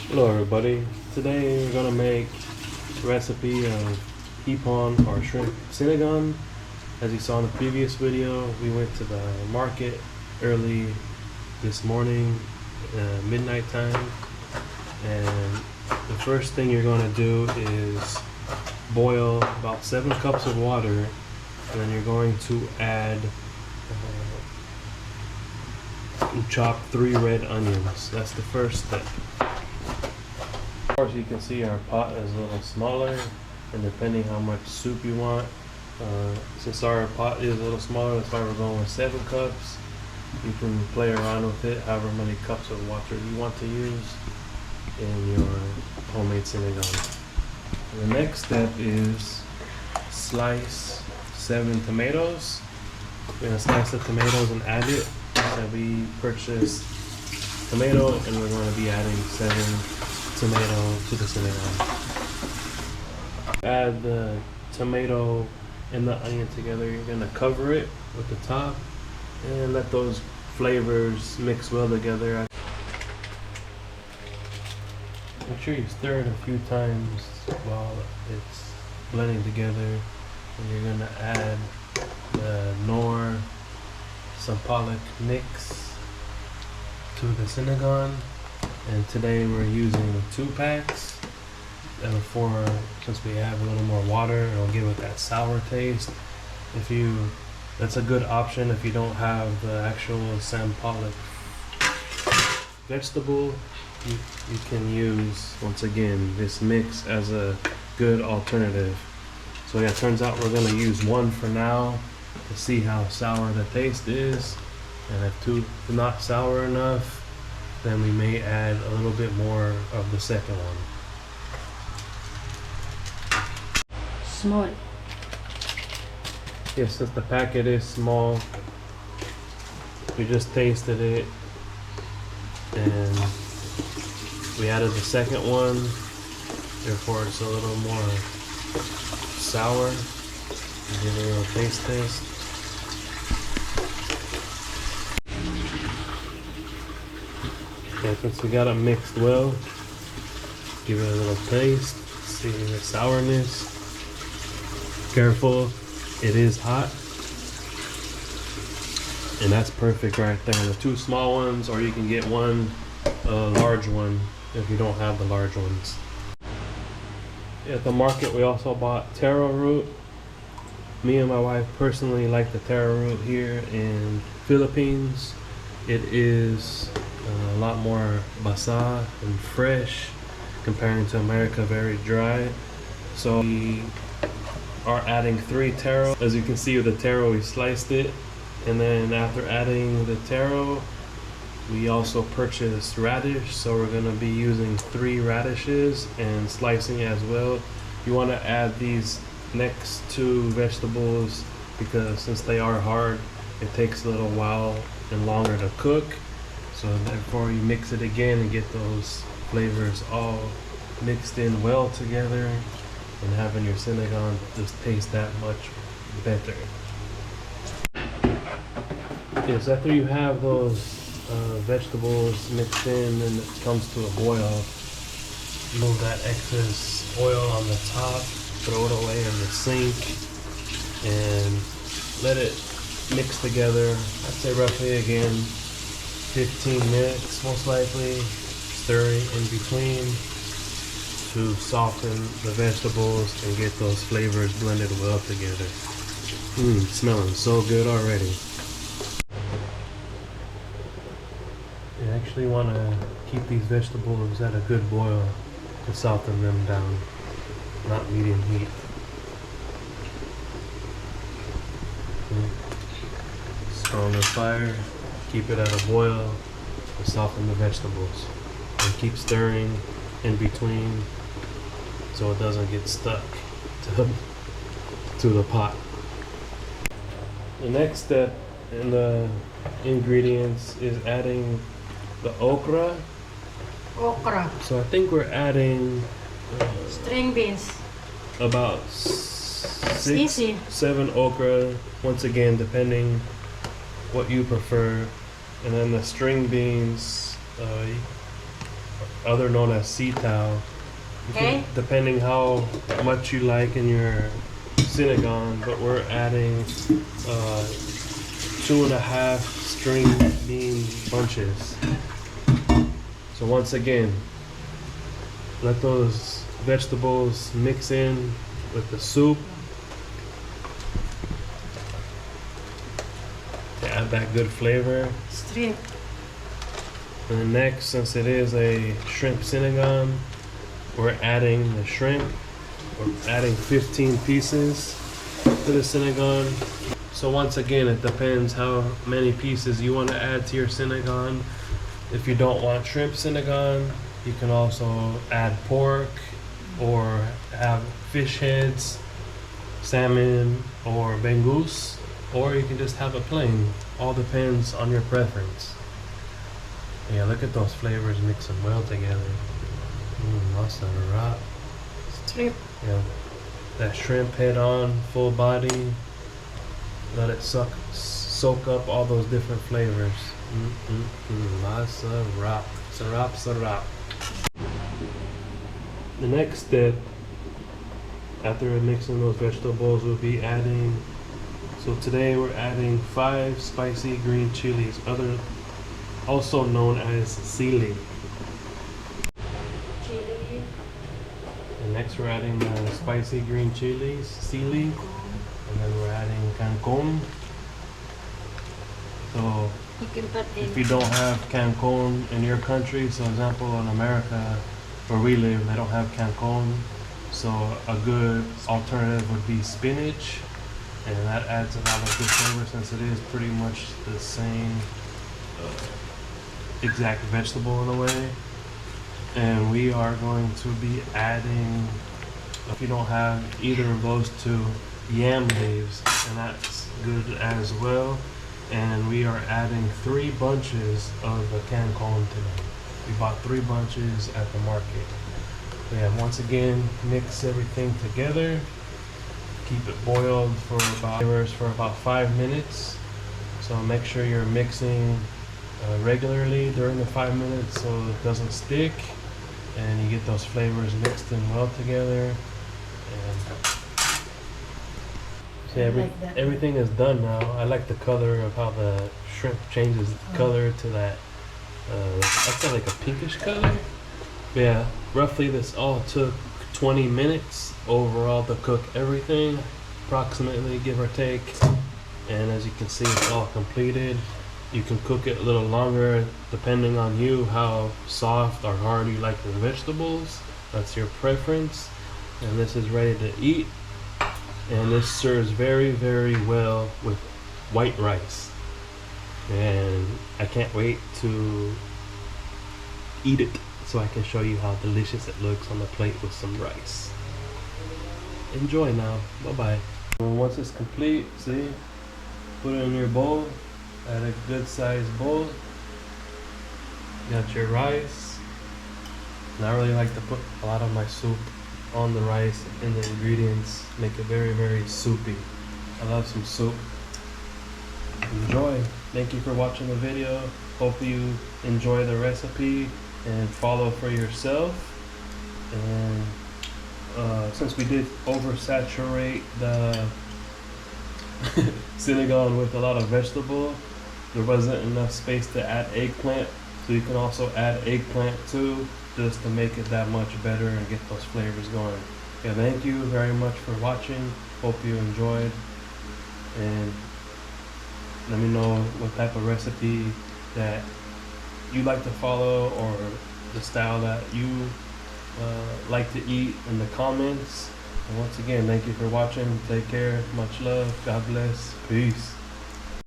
Hello everybody, today we're gonna make a recipe of hipon or shrimp sinigang. As you saw in the previous video, we went to the market early this morning, midnight time, and the first thing you're gonna do is boil about 7 cups of water, and then you're going to add chop 3 red onions. That's the first step. Of course, you can see our pot is a little smaller, and depending how much soup you want, since our pot is a little smaller, that's why we're going with 7 cups. You can play around with it however many cups of water you want to use in your homemade sinigang. The next step is slice 7 tomatoes. We're gonna slice the tomatoes and add it. So we purchased tomato, and we're going to be adding 7 tomato to the sinigang. Add the tomato and the onion together. You're going to cover it with the top and let those flavors mix well together. Make sure you stir it a few times while it's blending together. And you're going to add the sampalok mix to the sinigang, and today we're using 2 packs. And since we have a little more water, it'll give it that sour taste. That's a good option if you don't have the actual sampalok vegetable. You can use, once again, this mix as a good alternative. So yeah, it turns out we're gonna use 1 for now to see how sour the taste is, and if not sour enough, then we may add a little bit more of the second one. Small. Yes, since the packet is small, we just tasted it and we added the second one, therefore it's a little more sour. Give it a little taste test. Okay, since we got it mixed well, give it a little taste. See the sourness. Careful, it is hot. And that's perfect right there. The 2 small ones, or you can get one large one if you don't have the large ones. At the market, we also bought taro root. Me and my wife personally like the taro root here in Philippines. It is a lot more basa and fresh comparing to America, very dry. So we are adding 3 taro. As you can see with the taro, we sliced it, and then after adding the taro, we also purchased radish. So we're gonna be using 3 radishes and slicing as well. You wanna add these next 2 vegetables because since they are hard, it takes a little while and longer to cook. So therefore you mix it again and get those flavors all mixed in well together, and having your sinigang just taste that much better. Yes, after you have those vegetables mixed in and it comes to a boil, remove that excess oil on the top, throw it away in the sink, and let it mix together. I'd say roughly again 15 minutes most likely, stirring in between to soften the vegetables and get those flavors blended well together. Smelling so good already. You actually want to keep these vegetables at a good boil to soften them down, not medium heat. Stronger fire, keep it at a boil to soften the vegetables, and keep stirring in between so it doesn't get stuck to the pot. The next step in the ingredients is adding the okra. So I think we're adding String beans. about 7 okra, once again depending what you prefer. And then the string beans, other known as sitaw. Okay. Depending how much you like in your sinigang, but we're adding 2.5 string bean bunches. So once again, let those vegetables mix in with the soup to add that good flavor. Shrimp. And then next, since it is a shrimp sinigang, we're adding the shrimp. We're adding 15 pieces to the sinigang. So once again, it depends how many pieces you want to add to your sinigang. If you don't want shrimp sinigang, you can also add pork or have fish heads, salmon, or bangus, or you can just have it plain. All depends on your preference. Yeah, look at those flavors mixing well together. Masarap. Shrimp. Yeah, that shrimp head on, full body. Let it soak up all those different flavors. Masarap. Sarap, sarap. The next step, after mixing those vegetables, we'll be adding. So today we're adding 5 spicy green chilies, also known as sili. Chili. And next we're adding the spicy green chilies, sili, and then we're adding kangkong. So You can put if in. you don't have kangkong in your country, so example in America where we live, they don't have kangkong. So a good alternative would be spinach, and that adds a lot of good flavor since it is pretty much the same exact vegetable in a way. And we are going to be adding, if you don't have either of those two, yam leaves, and that's good as well. And we are adding 3 bunches of the kangkong today. We bought 3 bunches at the market. Yeah, once again, mix everything together. Keep it boiled for about 5 minutes. So make sure you're mixing regularly during the 5 minutes so it doesn't stick, and you get those flavors mixed in well together. And so Like that. everything is done now. I like the color of how the shrimp changes color to that. I'd say like a pinkish color. But yeah, roughly this all took 20 minutes overall to cook everything, approximately, give or take. And as you can see, it's all completed. You can cook it a little longer depending on you, how soft or hard you like the vegetables. That's your preference. And this is ready to eat. And this serves very, very well with white rice. And I can't wait to eat it so I can show you how delicious it looks on the plate with some rice. Enjoy now. Bye-bye. Once it's complete, see, put it in your bowl. Add a good sized bowl. Got your rice. And I really like to put a lot of my soup on the rice and the ingredients. Make it very, very soupy. I love some soup. Enjoy. Thank you for watching the video. Hope you enjoy the recipe and follow for yourself. And since we did oversaturate the sinigang with a lot of vegetable, there wasn't enough space to add eggplant, so you can also add eggplant too, just to make it that much better and get those flavors going. Yeah, thank you very much for watching. Hope you enjoyed, and let me know what type of recipe that you like to follow or the style that you like to eat in the comments. And once again, thank you for watching. Take care. Much love. God bless. Peace.